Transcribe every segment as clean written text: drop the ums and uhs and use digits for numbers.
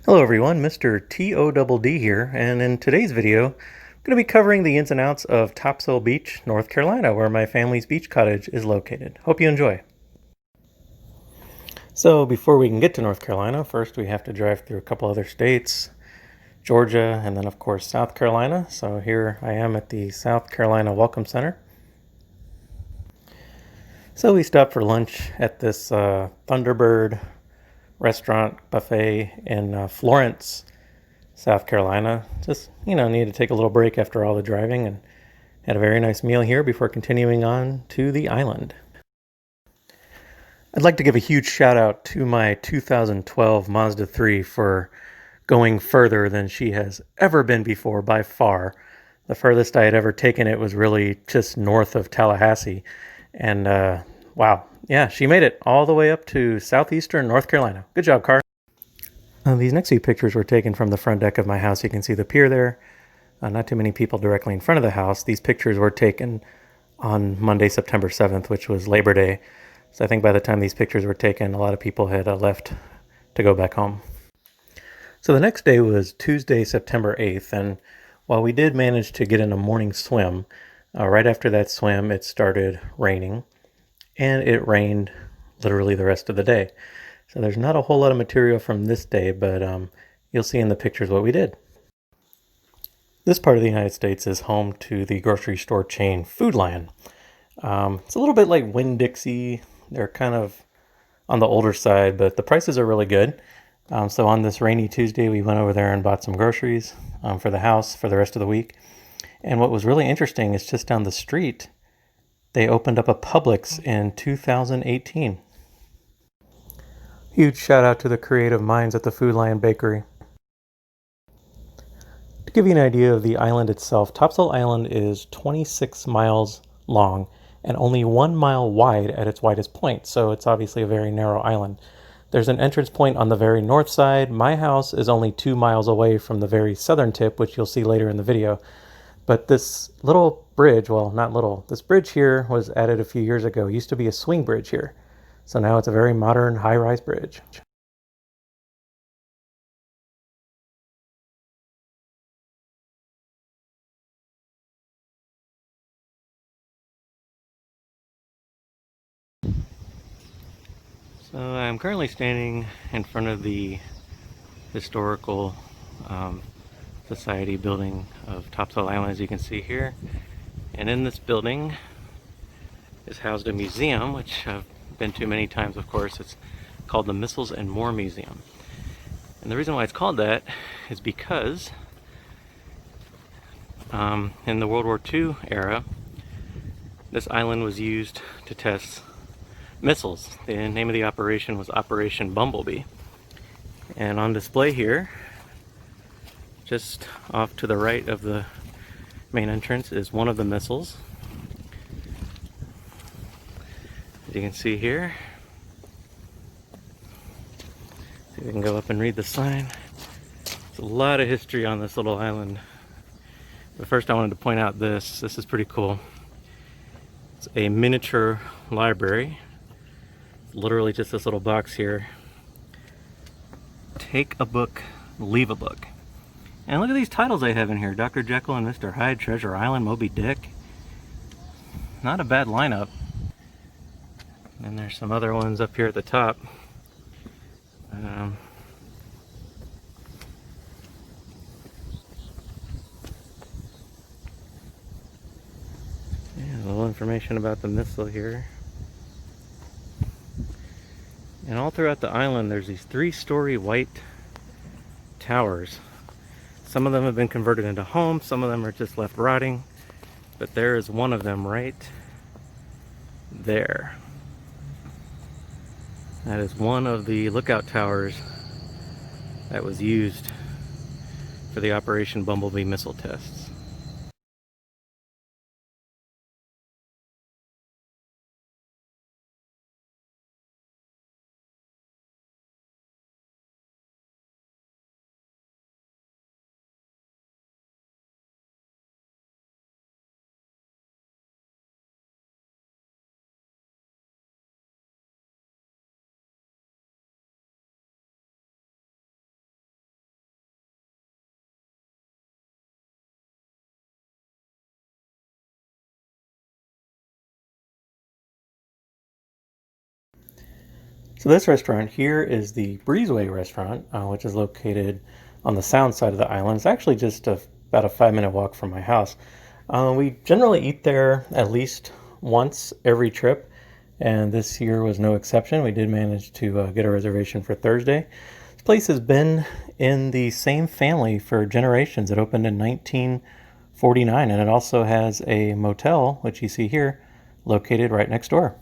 Hello everyone, Mr. TODD here, and in today's video, I'm going to be covering the ins and outs of Topsail Beach, North Carolina, where my family's beach cottage is located. Hope you enjoy. So before we can get to North Carolina, first we have to drive through a couple other states, Georgia, and then of course South Carolina. So here I am at the South Carolina Welcome Center. So we stopped for lunch at this Thunderbird restaurant buffet in Florence, South Carolina. Just, needed to take a little break after all the driving and had a very nice meal here before continuing on to the island. I'd like to give a huge shout out to my 2012 Mazda 3 for going further than she has ever been before by far. The furthest I had ever taken it was really just north of Tallahassee. And wow, yeah, she made it all the way up to southeastern North Carolina. Good job, car. These next few pictures were taken from the front deck of my house. You can see the pier there. Not too many people directly in front of the house. These pictures were taken on Monday, September 7th, which was Labor Day. So I think by the time these pictures were taken, a lot of people had left to go back home. So the next day was Tuesday, September 8th, and while we did manage to get in a morning swim, right after that swim, it started raining, and it rained literally the rest of the day. So there's not a whole lot of material from this day, but you'll see in the pictures what we did. This part of the United States is home to the grocery store chain Food Lion. It's a little bit like Winn-Dixie. They're kind of on the older side, but the prices are really good. So on this rainy Tuesday, we went over there and bought some groceries for the house for the rest of the week. And what was really interesting is just down the street, they opened up a Publix in 2018. Huge shout out to the creative minds at the Food Lion Bakery. To give you an idea of the island itself, Topsail Island is 26 miles long and only 1 mile wide at its widest point, so it's obviously a very narrow island. There's an entrance point on the very north side. My house is only 2 miles away from the very southern tip, which you'll see later in the video. But this little bridge, well, not little, this bridge here was added a few years ago. It used to be a swing bridge here. So now it's a very modern high-rise bridge. So I'm currently standing in front of the historical society building of Topsail Island, as you can see here. And in this building is housed a museum, which I've been to many times, of course. It's called the Missiles and More Museum. And the reason why it's called that is because in the World War II era, this island was used to test missiles. The name of the operation was Operation Bumblebee. And on display here, just off to the right of the main entrance, is one of the missiles. As you can see here, see if we can go up and read the sign. There's a lot of history on this little island. But first I wanted to point out this. This is pretty cool. It's a miniature library. It's literally just this little box here. Take a book, leave a book. And look at these titles they have in here. Dr. Jekyll and Mr. Hyde, Treasure Island, Moby Dick. Not a bad lineup. And there's some other ones up here at the top. Yeah, a little information about the missile here. And all throughout the island there's these 3-story white towers. Some of them have been converted into homes, some of them are just left rotting, but there is one of them right there. That is one of the lookout towers that was used for the Operation Bumblebee missile tests. So this restaurant here is the Breezeway restaurant, which is located on the sound side of the island. It's actually just about a 5-minute walk from my house. We generally eat there at least once every trip, and this year was no exception. We did manage to get a reservation for Thursday. This place has been in the same family for generations. It opened in 1949, and it also has a motel, which you see here, located right next door.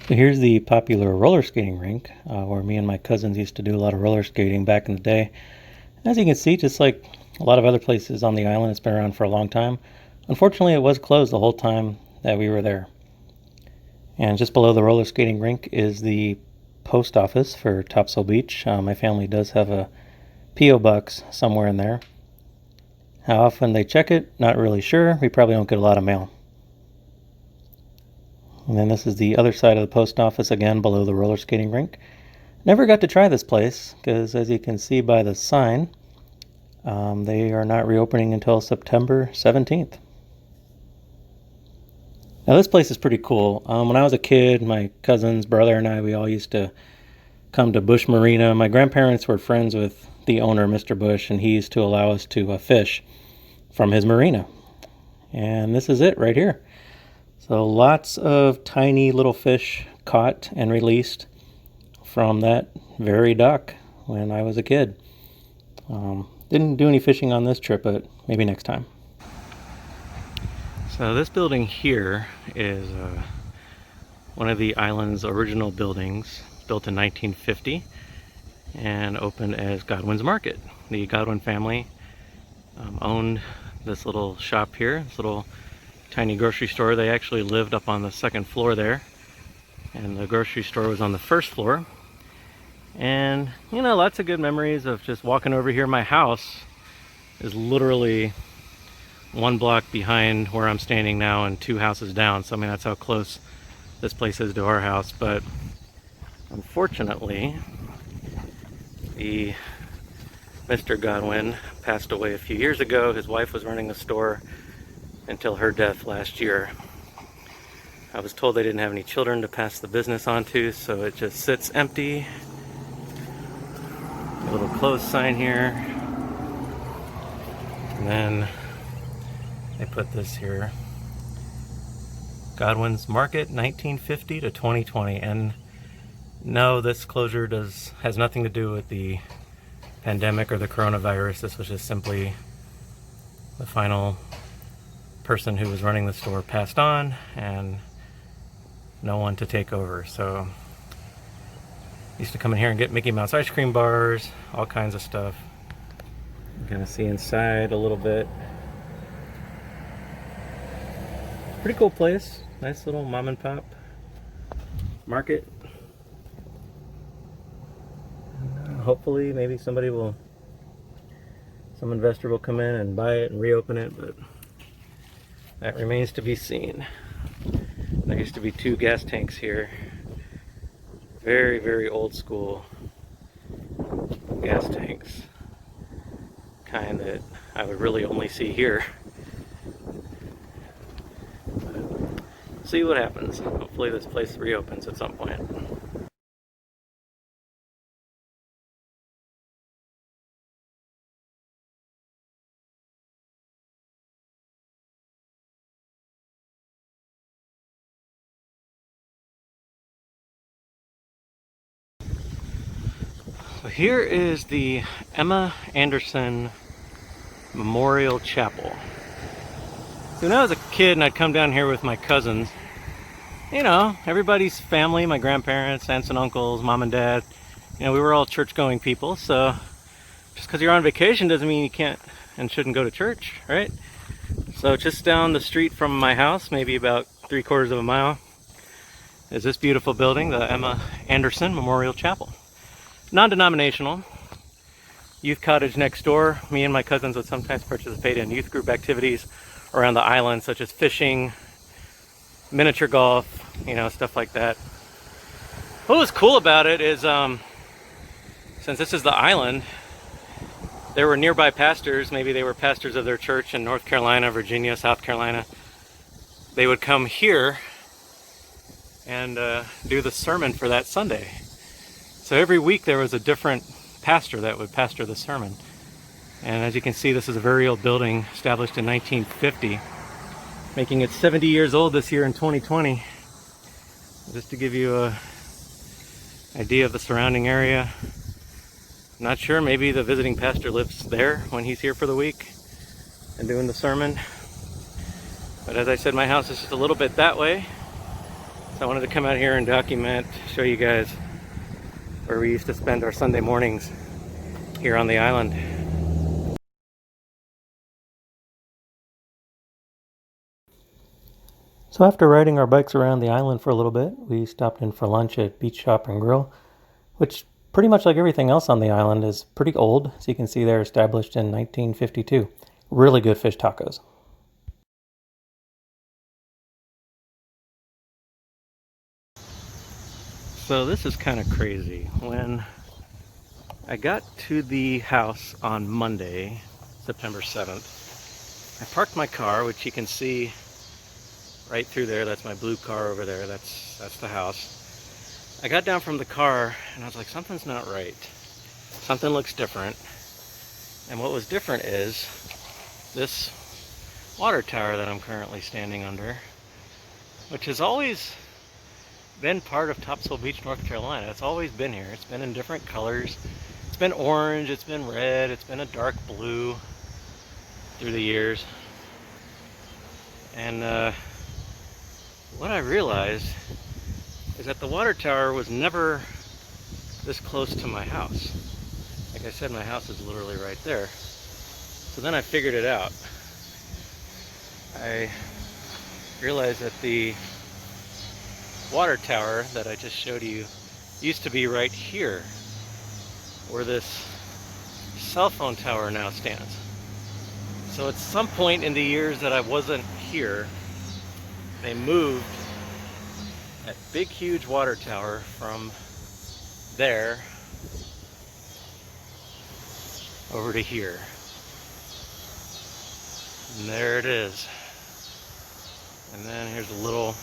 So here's the popular roller skating rink, where me and my cousins used to do a lot of roller skating back in the day. As you can see, just like a lot of other places on the island, it's been around for a long time. Unfortunately, it was closed the whole time that we were there. And just below the roller skating rink is the post office for Topsail Beach. My family does have a P.O. box somewhere in there. How often they check it, not really sure. We probably don't get a lot of mail. And then this is the other side of the post office, again below the roller skating rink. Never got to try this place because, as you can see by the sign, they are not reopening until September 17th. Now this place is pretty cool. When I was a kid, my cousins, brother, and I, we all used to come to Bush Marina. My grandparents were friends with the owner, Mr. Bush, and he used to allow us to fish from his marina. And this is it right here. So lots of tiny little fish caught and released from that very dock when I was a kid. Didn't do any fishing on this trip, but maybe next time. So this building here is one of the island's original buildings, built in 1950 and opened as Godwin's Market. The Godwin family owned this little shop here, this little tiny grocery store. They actually lived up on the second floor there, and the grocery store was on the first floor. And you know, lots of good memories of just walking over here. My house is literally 1 block behind where I'm standing now and 2 houses down, so I mean that's how close this place is to our house. But unfortunately, the Mr. Godwin passed away a few years ago. His wife was running the store until her death last year. I was told they didn't have any children to pass the business on to, so it just sits empty. A little closed sign here. And then they put this here. Godwin's Market 1950 to 2020. And no, this closure has nothing to do with the pandemic or the coronavirus. This was just simply the final person who was running the store passed on and no one to take over. So used to come in here and get Mickey Mouse ice cream bars, all kinds of stuff. You're gonna see inside a little bit. Pretty cool place. Nice little mom and pop market. Hopefully maybe some investor will come in and buy it and reopen it, but that remains to be seen. There used to be 2 gas tanks here. Very, very old school gas tanks. Kind that I would really only see here. But see what happens. Hopefully this place reopens at some point. So here is the Emma Anderson Memorial Chapel. So when I was a kid and I'd come down here with my cousins, you know, everybody's family, my grandparents, aunts and uncles, mom and dad, you know, we were all church-going people. So just because you're on vacation doesn't mean you can't and shouldn't go to church, right? So just down the street from my house, maybe about 3/4 of a mile, is this beautiful building, the Emma Anderson Memorial Chapel. Non-denominational. Youth cottage next door. Me and my cousins would sometimes participate in youth group activities around the island, such as fishing, miniature golf, you know, stuff like that. What was cool about it is, since this is the island, there were nearby pastors. Maybe they were pastors of their church in North Carolina, Virginia, South Carolina. They would come here and do the sermon for that Sunday. So every week there was a different pastor that would pastor the sermon. And as you can see, this is a very old building established in 1950, making it 70 years old this year in 2020. Just to give you an idea of the surrounding area. Not sure, maybe the visiting pastor lives there when he's here for the week and doing the sermon. But as I said, my house is just a little bit that way. So I wanted to come out here and document, show you guys where we used to spend our Sunday mornings here on the island. So after riding our bikes around the island for a little bit, we stopped in for lunch at Beach Shop and Grill, which pretty much like everything else on the island is pretty old. As you can see, they're established in 1952. Really good fish tacos. So this is kind of crazy. When I got to the house on Monday, September 7th, I parked my car, which you can see right through there. That's my blue car over there. That's the house. I got down from the car and I was like, something's not right. Something looks different. And what was different is this water tower that I'm currently standing under, which has always been part of Topsail Beach, North Carolina. It's always been here. It's been in different colors. It's been orange, it's been red, it's been a dark blue through the years. And what I realized is that the water tower was never this close to my house. Like I said, my house is literally right there. So then I figured it out. I realized that the water tower that I just showed you used to be right here, where this cell phone tower now stands. So at some point in the years that I wasn't here, they moved that big huge water tower from there over to here. And there it is. And then here's a little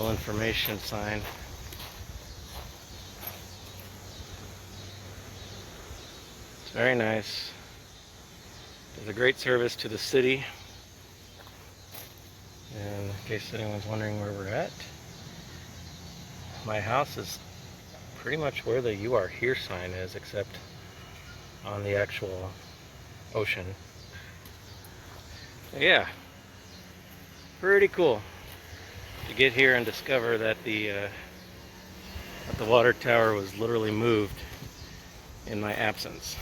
information sign. It's very nice. Does a great service to the city. And in case anyone's wondering where we're at, my house is pretty much where the "You Are Here" sign is, except on the actual ocean. Yeah, pretty cool to get here and discover that the water tower was literally moved in my absence.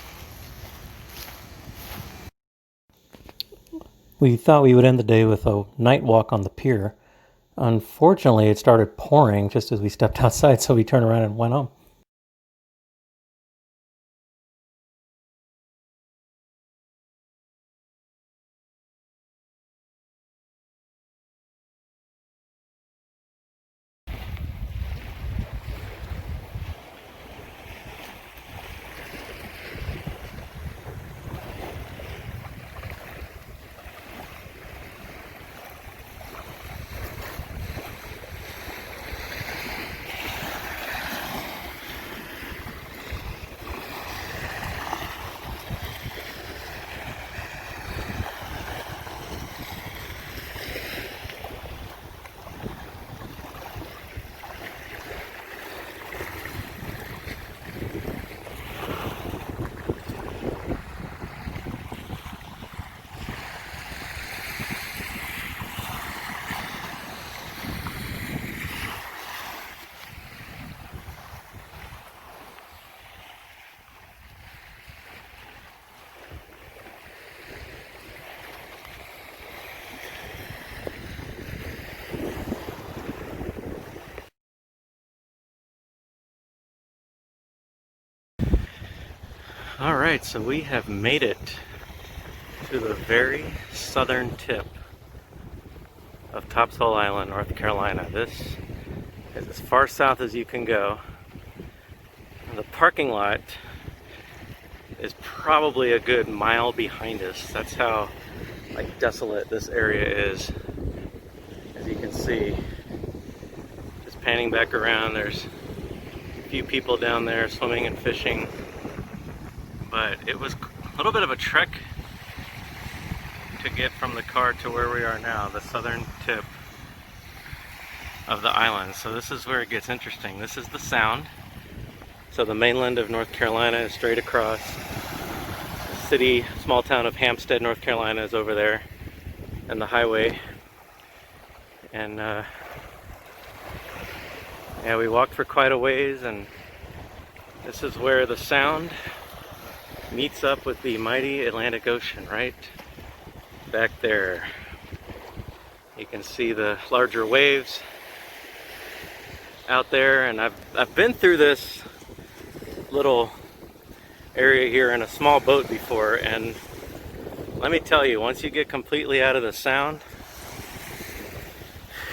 We thought we would end the day with a night walk on the pier. Unfortunately, it started pouring just as we stepped outside, so we turned around and went home. Alright, so we have made it to the very southern tip of Topsail Island, North Carolina. This is as far south as you can go. And the parking lot is probably a good mile behind us. That's how desolate this area is. As you can see. Just panning back around, there's a few people down there swimming and fishing. But it was a little bit of a trek to get from the car to where we are now, the southern tip of the island. So this is where it gets interesting. This is the Sound. So the mainland of North Carolina is straight across. The city, small town of Hampstead, North Carolina is over there, and the highway. And yeah, we walked for quite a ways, and this is where the Sound meets up with the mighty Atlantic Ocean, right back there. You can see the larger waves out there, and I've been through this little area here in a small boat before, and let me tell you, once you get completely out of the Sound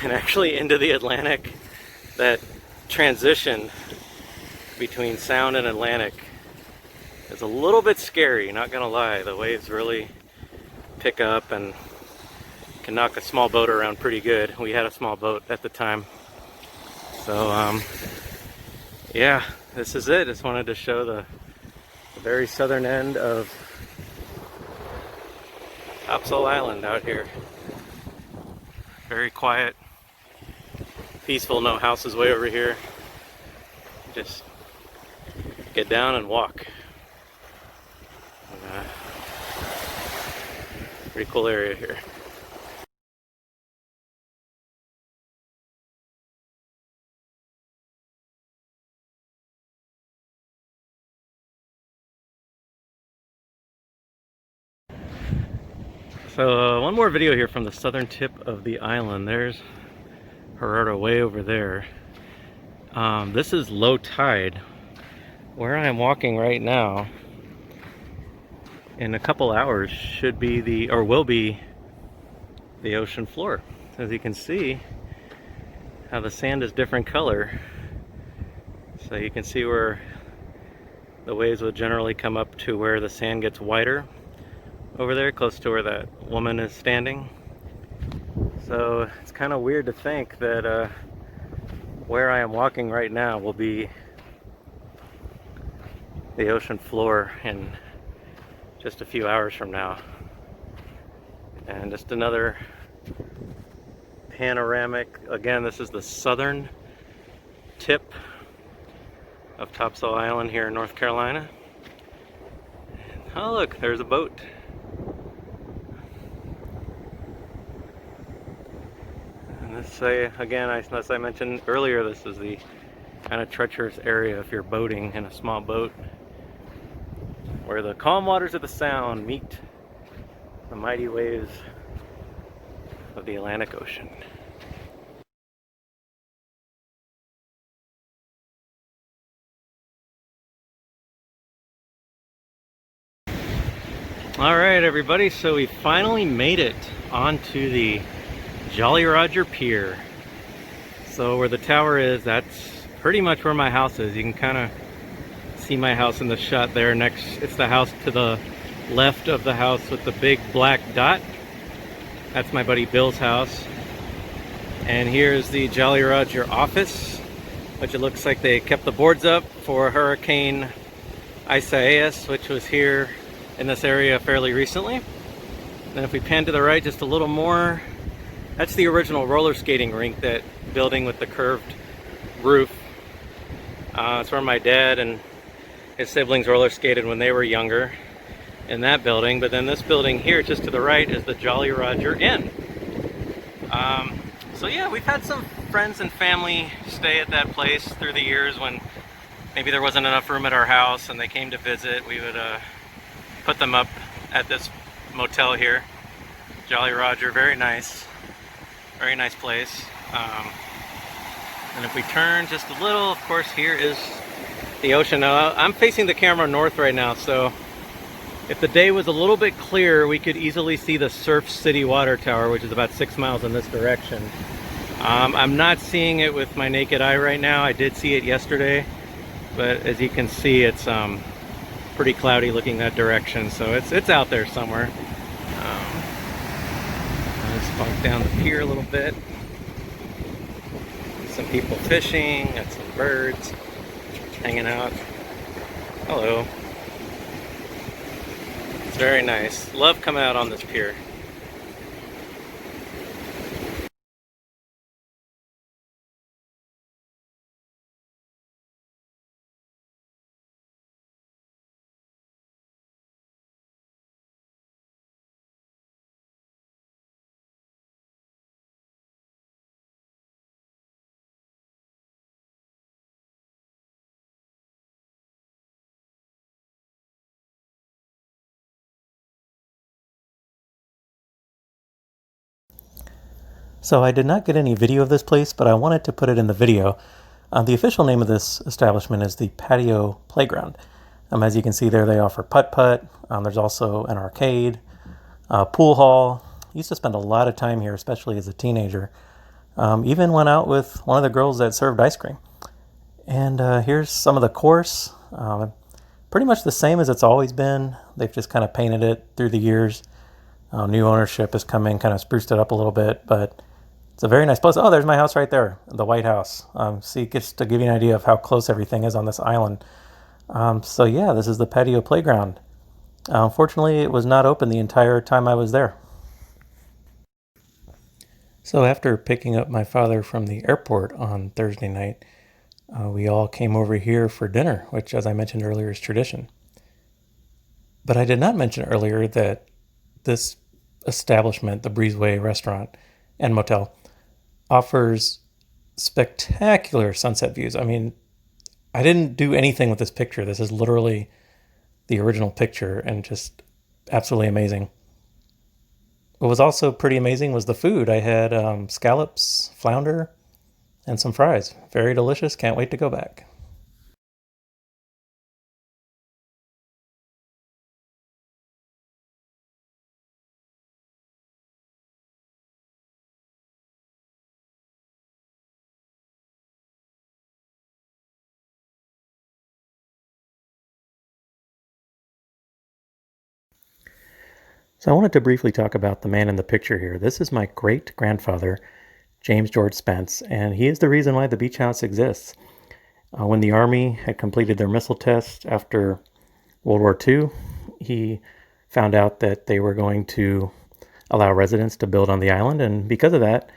and actually into the Atlantic, that transition between Sound and Atlantic is a little bit scary, not gonna lie. The waves really pick up and can knock a small boat around pretty good. We had a small boat at the time. So yeah, this is it. Just wanted to show the very southern end of Topsail Island out here. Very quiet, peaceful, no houses way over here. Just get down and walk. Pretty cool area here. So one more video here from the southern tip of the island. There's Gerardo way over there. This is low tide. Where I am walking right now, in a couple hours, should be the, or will be, the ocean floor. As you can see, how the sand is different color. So you can see where the waves will generally come up to where the sand gets whiter over there, close to where that woman is standing. So it's kind of weird to think that where I am walking right now will be the ocean floor in just a few hours from now. And just another panoramic. Again, this is the southern tip of Topsail Island here in North Carolina. Oh look, there's a boat. And this, again, as I mentioned earlier, this is the kind of treacherous area if you're boating in a small boat, where the calm waters of the Sound meet the mighty waves of the Atlantic Ocean. Alright everybody, so we finally made it onto the Jolly Roger Pier. So where the tower is, that's pretty much where my house is. You can kind of see my house in the shot there next. It's the house to the left of the house with the big black dot. That's my buddy Bill's house. And here's the Jolly Roger office, which it looks like they kept the boards up for Hurricane Isaias, which was here in this area fairly recently. Then if we pan to the right just a little more, that's the original roller skating rink, that building with the curved roof. It's where my dad and his siblings roller skated when they were younger, in that building. But then this building here just to the right is the Jolly Roger Inn. So yeah, we've had some friends and family stay at that place through the years when maybe there wasn't enough room at our house and they came to visit. We would put them up at this motel here, Jolly Roger. Very nice place. And if we turn just a little, of course, here is the ocean. Now I'm facing the camera north right now, so if the day was a little bit clearer, we could easily see the Surf City Water Tower, which is about 6 miles in this direction. I'm not seeing it with my naked eye right now. I did see it yesterday, but as you can see, it's pretty cloudy looking that direction, so it's out there somewhere. Let's walk down the pier a little bit. people fishing, got some birds hanging out. Hello. It's very nice. Love coming out on this pier. So I did not get any video of this place, but I wanted to put it in the video. The official name of this establishment is the Patio Playground. As you can see there, they offer putt-putt. There's also an arcade, pool hall. Used to spend a lot of time here, especially as a teenager. Even went out with one of the girls that served ice cream. And here's some of the course. Pretty much the same as it's always been. They've just kind of painted it through the years. New ownership has come in, kind of spruced it up a little bit, but it's a very nice place. Oh, there's my house right there, the White House. See, just to give you an idea of how close everything is on this island. So yeah, this is the Patio Playground. Unfortunately, it was not open the entire time I was there. So after picking up my father from the airport on Thursday night, we all came over here for dinner, which, as I mentioned earlier, is tradition. But I did not mention earlier that this establishment, the Breezeway Restaurant and Motel, offers spectacular sunset views. I mean, I didn't do anything with this picture. This is literally the original picture and just absolutely amazing. What was also pretty amazing was the food. I had scallops, flounder, and some fries. Very delicious. Can't wait to go back. So I wanted to briefly talk about the man in the picture here. This is my great-grandfather, James George Spence, and he is the reason why the beach house exists. When the Army had completed their missile test after World War II, he found out that they were going to allow residents to build on the island, and because of that,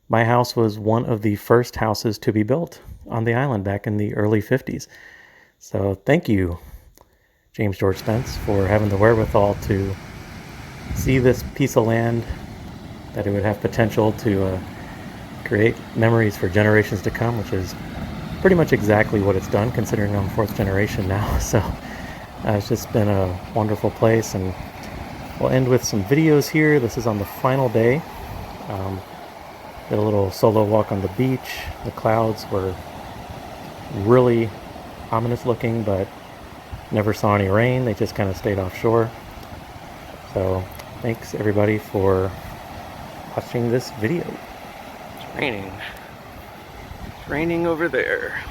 my house was one of the first houses to be built on the island back in the early 50s. So thank you, James George Spence, for having the wherewithal to see this piece of land, that it would have potential to create memories for generations to come, which is pretty much exactly what it's done, considering I'm fourth generation now. So it's just been a wonderful place, and we'll end with some videos here. This is on the final day. Did a little solo walk on the beach. The clouds were really ominous looking, but never saw any rain. They just kind of stayed offshore. So thanks everybody for watching this video. It's raining. It's raining over there.